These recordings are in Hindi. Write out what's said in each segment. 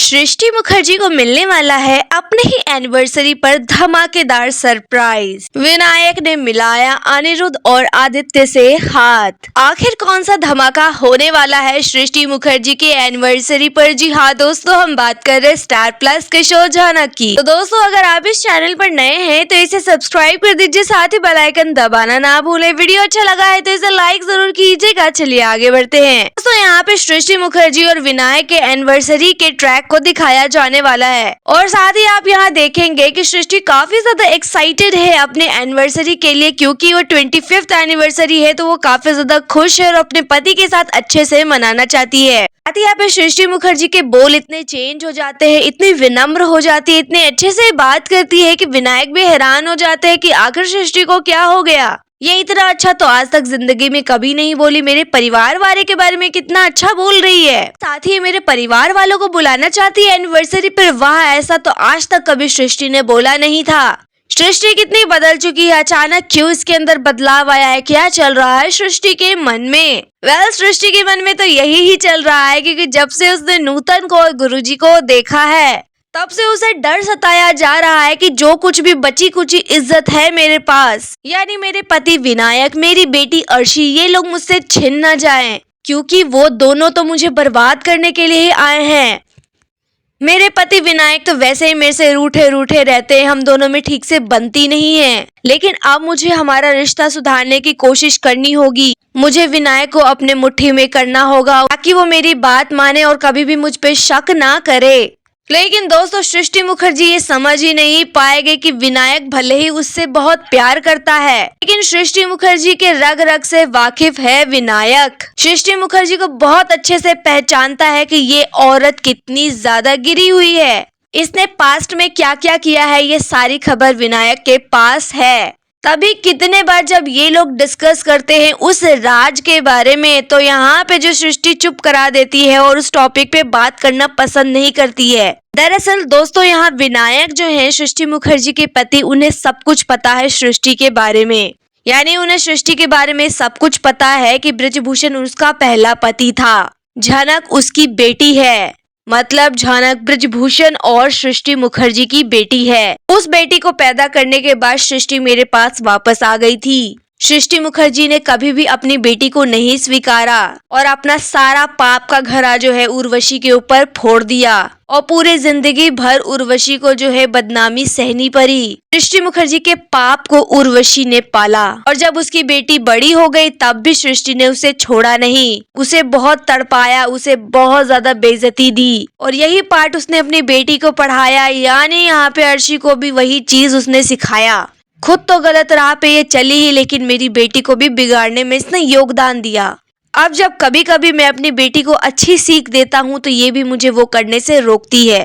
सृष्टि मुखर्जी को मिलने वाला है अपने ही एनिवर्सरी पर धमाकेदार सरप्राइज। विनायक ने मिलाया अनिरुद्ध और आदित्य से हाथ। आखिर कौन सा धमाका होने वाला है सृष्टि मुखर्जी के एनिवर्सरी पर? जी हाँ दोस्तों, हम बात कर रहे हैं स्टार प्लस के शो झानक की। तो दोस्तों, अगर आप इस चैनल पर नए हैं तो इसे सब्सक्राइब कर दीजिए, साथ ही बेल आइकन दबाना ना भूले। वीडियो अच्छा लगा है तो इसे लाइक जरूर कीजिएगा। चलिए आगे बढ़ते हैं। दोस्तों, यहाँ पे सृष्टि मुखर्जी और विनायक के एनिवर्सरी के ट्रैक को दिखाया जाने वाला है और साथ ही आप यहाँ देखेंगे कि सृष्टि काफी ज्यादा एक्साइटेड है अपने एनिवर्सरी के लिए, क्योंकि वो 25th एनिवर्सरी है तो वो काफी ज्यादा खुश है और अपने पति के साथ अच्छे से मनाना चाहती है। साथ ही यहाँ पे सृष्टि मुखर्जी के बोल इतने चेंज हो जाते हैं, इतनी विनम्र हो जाती है, इतने अच्छे से बात करती है कि विनायक भी हैरान हो जाते हैं कि आखिर सृष्टि को क्या हो गया। ये इतना अच्छा तो आज तक जिंदगी में कभी नहीं बोली। मेरे परिवार वाले के बारे में कितना अच्छा बोल रही है, साथ ही मेरे परिवार वालों को बुलाना चाहती है एनिवर्सरी पर। वाह, ऐसा तो आज तक कभी सृष्टि ने बोला नहीं था। सृष्टि कितनी बदल चुकी है, अचानक क्यों इसके अंदर बदलाव आया है, क्या चल रहा है सृष्टि के मन में? सृष्टि के मन में तो यही ही चल रहा है, क्योंकि जब से उसने नूतन को और गुरुजी को देखा है तब से उसे डर सताया जा रहा है कि जो कुछ भी बची कुची इज्जत है मेरे पास, यानी मेरे पति विनायक, मेरी बेटी अर्शी, ये लोग मुझसे छिन न जाएं, क्योंकि वो दोनों तो मुझे बर्बाद करने के लिए ही आए हैं। मेरे पति विनायक तो वैसे ही मेरे से रूठे रूठे रहते हैं, हम दोनों में ठीक से बनती नहीं है, लेकिन अब मुझे हमारा रिश्ता सुधारने की कोशिश करनी होगी। मुझे विनायक को अपने मुट्ठी में करना होगा ताकि वो मेरी बात माने और कभी भी मुझ पे शक ना करे। लेकिन दोस्तों, सृष्टि मुखर्जी ये समझ ही नहीं पाएगी कि विनायक भले ही उससे बहुत प्यार करता है, लेकिन सृष्टि मुखर्जी के रग रग से वाकिफ है विनायक। सृष्टि मुखर्जी को बहुत अच्छे से पहचानता है कि ये औरत कितनी ज्यादा गिरी हुई है, इसने पास्ट में क्या क्या किया है, ये सारी खबर विनायक के पास है। तभी कितने बार जब ये लोग डिस्कस करते हैं उस राज के बारे में, तो यहाँ पे जो सृष्टि चुप करा देती है और उस टॉपिक पे बात करना पसंद नहीं करती है। दरअसल दोस्तों, यहाँ विनायक जो है सृष्टि मुखर्जी के पति, उन्हें सब कुछ पता है सृष्टि के बारे में, यानी उन्हें सृष्टि के बारे में सब कुछ पता है कि ब्रिजभूषण उसका पहला पति था, झानक उसकी बेटी है, मतलब झानक ब्रिजभूषण और सृष्टि मुखर्जी की बेटी है। उस बेटी को पैदा करने के बाद सृष्टि मेरे पास वापस आ गई थी। सृष्टि मुखर्जी ने कभी भी अपनी बेटी को नहीं स्वीकारा और अपना सारा पाप का घड़ा जो है उर्वशी के ऊपर फोड़ दिया और पूरे जिंदगी भर उर्वशी को जो है बदनामी सहनी पड़ी। सृष्टि मुखर्जी के पाप को उर्वशी ने पाला और जब उसकी बेटी बड़ी हो गई तब भी सृष्टि ने उसे छोड़ा नहीं, उसे बहुत तड़पाया, उसे बहुत ज्यादा बेइज्जती दी और यही पाठ उसने अपनी बेटी को पढ़ाया, यानी यहाँ पे अर्शी को भी वही चीज उसने सिखाया। खुद तो गलत राह पे ये चली ही, लेकिन मेरी बेटी को भी बिगाड़ने में इसने योगदान दिया। अब जब कभी कभी मैं अपनी बेटी को अच्छी सीख देता हूँ तो ये भी मुझे वो करने से रोकती है।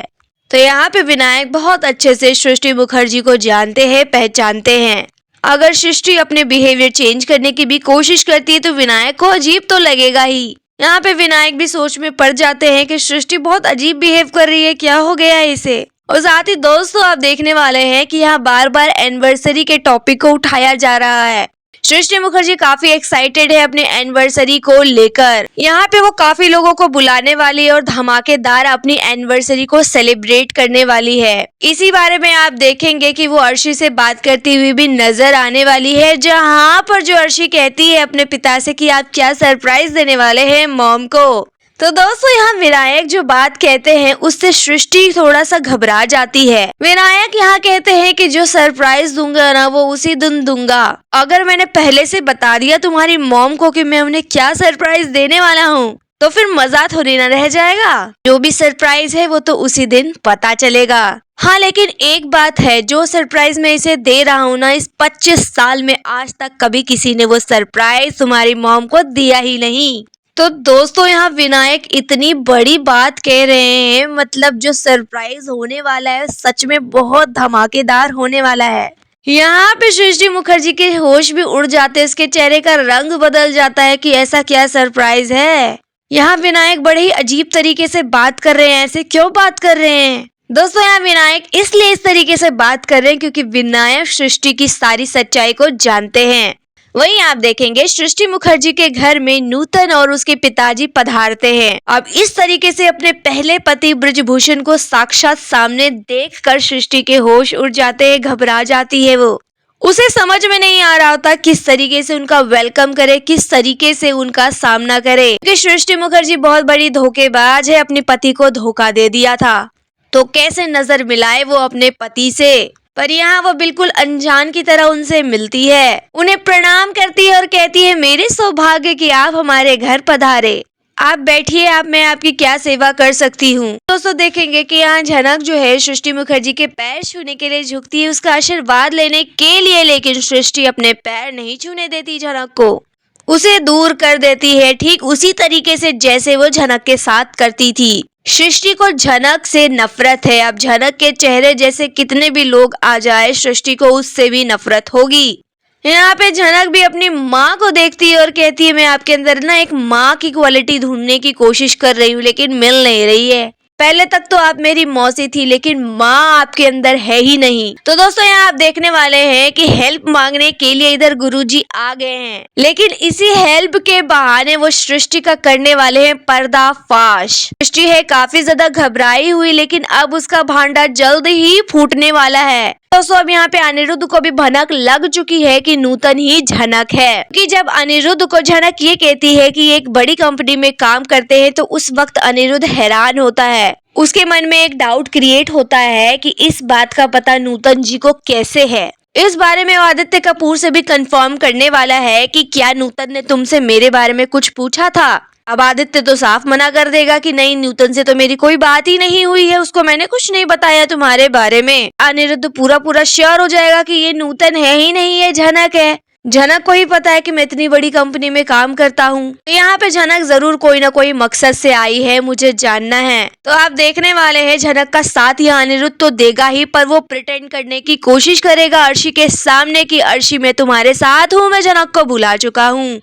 तो यहाँ पे विनायक बहुत अच्छे से सृष्टि मुखर्जी को जानते हैं, पहचानते हैं। अगर सृष्टि अपने बिहेवियर चेंज करने की भी कोशिश करती है तो विनायक को अजीब तो लगेगा ही। यहाँ पे विनायक भी सोच में पड़ जाते हैं कि सृष्टि बहुत अजीब बिहेव कर रही है, क्या हो गया है इसे। और साथ ही दोस्तों, आप देखने वाले हैं कि यहाँ बार बार एनिवर्सरी के टॉपिक को उठाया जा रहा है। सृष्टि मुखर्जी काफी एक्साइटेड है अपने एनिवर्सरी को लेकर। यहाँ पे वो काफी लोगों को बुलाने वाली है और धमाकेदार अपनी एनिवर्सरी को सेलिब्रेट करने वाली है। इसी बारे में आप देखेंगे कि वो अर्शी से बात करती हुई भी नजर आने वाली है, जहाँ पर जो अर्शी कहती है अपने पिता से कि आप क्या सरप्राइज देने वाले हैं मॉम को। तो दोस्तों, यहाँ विनायक जो बात कहते हैं उससे सृष्टि थोड़ा सा घबरा जाती है। विनायक यहाँ कहते हैं कि जो सरप्राइज दूंगा ना वो उसी दिन दूंगा। अगर मैंने पहले से बता दिया तुम्हारी मॉम को कि मैं उन्हें क्या सरप्राइज देने वाला हूँ तो फिर मजा थोड़ी ना रह जाएगा। जो भी सरप्राइज है वो तो उसी दिन पता चलेगा। हाँ, लेकिन एक बात है, जो सरप्राइज मैं इसे दे रहा हूँ ना, इस 25 साल में आज तक कभी किसी ने वो सरप्राइज तुम्हारी मॉम को दिया ही नहीं। तो दोस्तों, यहाँ विनायक इतनी बड़ी बात कह रहे हैं, मतलब जो सरप्राइज होने वाला है सच में बहुत धमाकेदार होने वाला है। यहाँ पे सृष्टि मुखर्जी के होश भी उड़ जाते हैं, उसके चेहरे का रंग बदल जाता है कि ऐसा क्या सरप्राइज है। यहाँ विनायक बड़े ही अजीब तरीके से बात कर रहे हैं, ऐसे क्यों बात कर रहे हैं? दोस्तों, यहाँ विनायक इसलिए इस तरीके से बात कर रहे हैं क्योंकि विनायक सृष्टि की सारी सच्चाई को जानते हैं। वहीं आप देखेंगे सृष्टि मुखर्जी के घर में नूतन और उसके पिताजी पधारते हैं। अब इस तरीके से अपने पहले पति ब्रजभूषण को साक्षात सामने देखकर सृष्टि के होश उड़ जाते हैं, घबरा जाती है वो। उसे समझ में नहीं आ रहा होता किस तरीके से उनका वेलकम करे, किस तरीके से उनका सामना करे, क्योंकि सृष्टि मुखर्जी बहुत बड़ी धोखेबाज है, अपने पति को धोखा दे दिया था। तो कैसे नजर मिलाए वो अपने पति से, पर यहाँ वो बिल्कुल अनजान की तरह उनसे मिलती है, उन्हें प्रणाम करती है और कहती है मेरे सौभाग्य कि आप हमारे घर पधारे, आप बैठिए, आप मैं आपकी क्या सेवा कर सकती हूँ। दोस्तों देखेंगे कि यहाँ झनक जो है सृष्टि मुखर्जी के पैर छूने के लिए झुकती है, उसका आशीर्वाद लेने के लिए, लेकिन सृष्टि अपने पैर नहीं छूने देती झनक को, उसे दूर कर देती है, ठीक उसी तरीके से जैसे वो झनक के साथ करती थी। सृष्टि को झनक से नफरत है। अब झनक के चेहरे जैसे कितने भी लोग आ जाए, सृष्टि को उससे भी नफरत होगी। यहाँ पे झनक भी अपनी माँ को देखती है और कहती है मैं आपके अंदर ना एक माँ की क्वालिटी ढूंढने की कोशिश कर रही हूँ, लेकिन मिल नहीं रही है। पहले तक तो आप मेरी मौसी थी, लेकिन माँ आपके अंदर है ही नहीं। तो दोस्तों यहाँ आप देखने वाले हैं कि हेल्प मांगने के लिए इधर गुरुजी आ गए हैं, लेकिन इसी हेल्प के बहाने वो सृष्टि का करने वाले हैं पर्दाफाश। सृष्टि है काफी ज्यादा घबराई हुई, लेकिन अब उसका भांडा जल्द ही फूटने वाला है। दोस्तों अब यहाँ पे अनिरुद्ध को भी भनक लग चुकी है कि नूतन ही झनक है, कि जब अनिरुद्ध को झनक ये कहती है कि एक बड़ी कंपनी में काम करते हैं, तो उस वक्त अनिरुद्ध हैरान होता है। उसके मन में एक डाउट क्रिएट होता है कि इस बात का पता नूतन जी को कैसे है। इस बारे में वो आदित्य कपूर से भी कंफर्म करने वाला है कि क्या नूतन ने तुमसे मेरे बारे में कुछ पूछा था। अब आदित्य तो साफ मना कर देगा कि नहीं, नूतन से तो मेरी कोई बात ही नहीं हुई है, उसको मैंने कुछ नहीं बताया तुम्हारे बारे में। अनिरुद्ध पूरा श्योर हो जाएगा कि ये नूतन है ही नहीं, ये झनक है। झनक को ही पता है कि मैं इतनी बड़ी कंपनी में काम करता हूँ, तो यहाँ पे झनक जरूर कोई ना कोई मकसद से आई है, मुझे जानना है। तो आप देखने वाले हैं झनक का साथ यहाँ अनिरुद्ध तो देगा ही, पर वो प्रिटेंड करने की कोशिश करेगा अर्शी के सामने कि अर्शी मैं तुम्हारे साथ हूँ, मैं झनक को भुला चुका हूँ,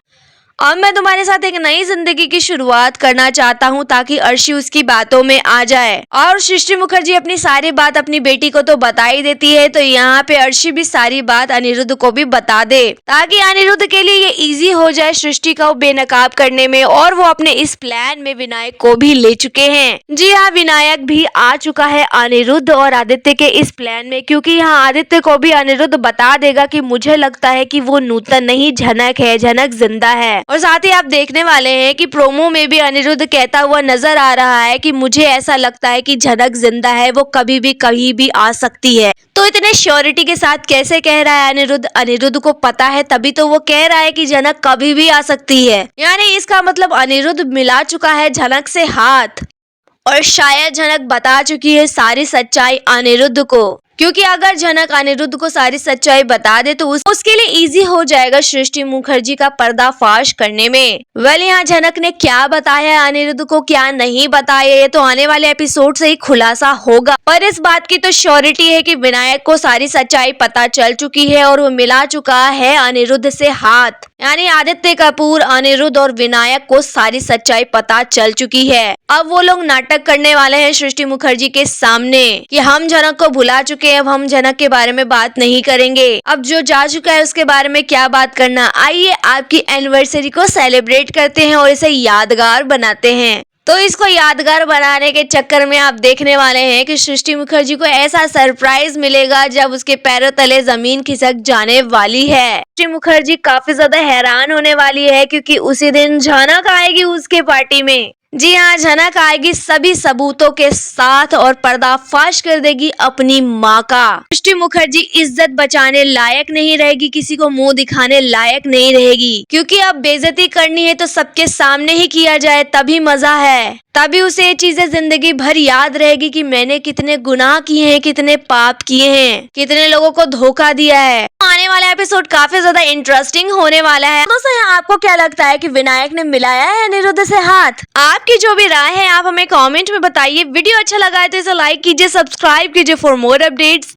अब मैं तुम्हारे साथ एक नई जिंदगी की शुरुआत करना चाहता हूँ, ताकि अर्शी उसकी बातों में आ जाए। और सृष्टि मुखर्जी अपनी सारी बात अपनी बेटी को तो बता ही देती है, तो यहाँ पे अर्शी भी सारी बात अनिरुद्ध को भी बता दे, ताकि अनिरुद्ध के लिए ये इजी हो जाए सृष्टि को बेनकाब करने में। और वो अपने इस प्लान में विनायक को भी ले चुके हैं। जी हाँ, विनायक भी आ चुका है अनिरुद्ध और आदित्य के इस प्लान में, क्योंकि यहाँ आदित्य को भी अनिरुद्ध बता देगा कि मुझे लगता है कि वो नूतन नहीं झनक है, झनक जिंदा है। और साथ ही आप देखने वाले हैं कि प्रोमो में भी अनिरुद्ध कहता हुआ नजर आ रहा है कि मुझे ऐसा लगता है कि झनक जिंदा है, वो कभी भी कहीं भी आ सकती है। तो इतने श्योरिटी के साथ कैसे कह रहा है अनिरुद्ध? अनिरुद्ध को पता है तभी तो वो कह रहा है कि झनक कभी भी आ सकती है, यानी इसका मतलब अनिरुद्ध मिला चुका है झनक से हाथ, और शायद झनक बता चुकी है सारी सच्चाई अनिरुद्ध को, क्योंकि अगर झनक अनिरुद्ध को सारी सच्चाई बता दे तो उसके लिए इजी हो जाएगा सृष्टि मुखर्जी का पर्दाफाश करने में। वेल यहाँ झनक ने क्या बताया अनिरुद्ध को, क्या नहीं बताया, ये तो आने वाले एपिसोड से ही खुलासा होगा। पर इस बात की तो श्योरिटी है कि विनायक को सारी सच्चाई पता चल चुकी है और वो मिला चुका है अनिरुद्ध से हाथ, यानी आदित्य कपूर, अनिरुद्ध और विनायक को सारी सच्चाई पता चल चुकी है। अब वो लोग नाटक करने वाले हैं सृष्टि मुखर्जी के सामने कि हम झनक को भुला चुके हैं, अब हम झनक के बारे में बात नहीं करेंगे, अब जो जा चुका है उसके बारे में क्या बात करना। आइए आपकी एनिवर्सरी को सेलिब्रेट करते हैं और इसे यादगार बनाते हैं। तो इसको यादगार बनाने के चक्कर में आप देखने वाले हैं कि सृष्टि मुखर्जी को ऐसा सरप्राइज मिलेगा जब उसके पैरों तले जमीन खिसक जाने वाली है। सृष्टि मुखर्जी काफी ज्यादा हैरान होने वाली है, क्योंकि उसी दिन झनक आएगी उसके पार्टी में। जी हाँ, झनक आएगी सभी सबूतों के साथ और पर्दाफाश कर देगी अपनी माँ का। सृष्टि मुखर्जी इज्जत बचाने लायक नहीं रहेगी, किसी को मुंह दिखाने लायक नहीं रहेगी, क्योंकि अब बेइज्जती करनी है तो सबके सामने ही किया जाए, तभी मजा है, तभी उसे ये चीजें जिंदगी भर याद रहेगी कि मैंने कितने गुनाह किए हैं, कितने पाप किए हैं, कितने लोगों को धोखा दिया है। आने वाला एपिसोड काफी ज्यादा इंटरेस्टिंग होने वाला है। दोस्तों यहाँ आपको क्या लगता है कि विनायक ने मिलाया है अनिरुद्ध से हाथ? आपकी जो भी राय है आप हमें कमेंट में बताइए। वीडियो अच्छा लगा है तो इसे लाइक कीजिए, सब्सक्राइब कीजिए फॉर मोर अपडेट्स।